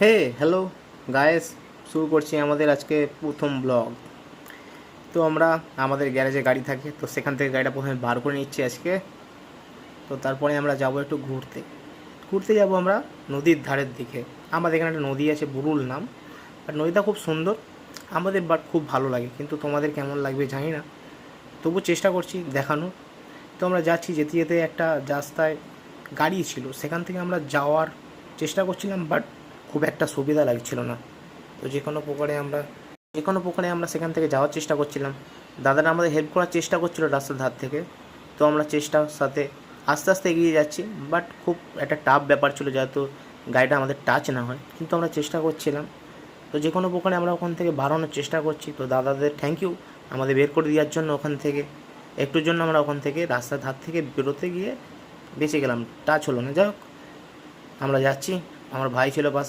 Hello guys, শুরু করছি আমাদের আজকে প্রথম ব্লগ। তো আমরা আমাদের গ্যারেজে গাড়ি থাকে, তো সেখান থেকে গাড়িটা প্রথমে বার করে নিচ্ছি আজকে। তো তারপরে আমরা যাব একটু ঘুরতে ঘুরতে যাব আমরা নদীর ধারের দিকে। আমাদের এখানে একটা নদী আছে, বুরুল নাম। আর নদীটা খুব সুন্দর আমাদের, বাট খুব ভালো লাগে, কিন্তু তোমাদের কেমন লাগবে জানি না, তবু চেষ্টা করছি দেখানোর। তো আমরা যাচ্ছি, যেতে যেতে একটা রাস্তায় গাড়ি ছিল, সেখান থেকে আমরা যাওয়ার চেষ্টা করছিলাম, বাট খুব একটা সুবিধা লাগছিল না। তো যে কোনো প্রকারে আমরা সেখান থেকে যাওয়ার চেষ্টা করছিলাম। দাদারা আমাদের হেল্প করার চেষ্টা করছিল রাস্তার ধার থেকে। তো আমরা চেষ্টার সাথে আস্তে আস্তে এগিয়ে যাচ্ছি, বাট খুব একটা টাফ ব্যাপার ছিল, যেহেতু গাড়িটা আমাদের টাচ না হয়, কিন্তু আমরা চেষ্টা করছিলাম। তো যে কোনো প্রকারে আমরা ওখান থেকে বাড়ানোর চেষ্টা করছি। তো দাদাদের থ্যাংক ইউ আমাদের বের করে দেওয়ার জন্য। ওখান থেকে একটুর জন্য আমরা ওখান থেকে রাস্তার ধার থেকে বেরোতে গিয়ে বেঁচে গেলাম, টাচ হলো না। যাই হোক, আমরা যাচ্ছি, আমার ভাই ছিল পাশে।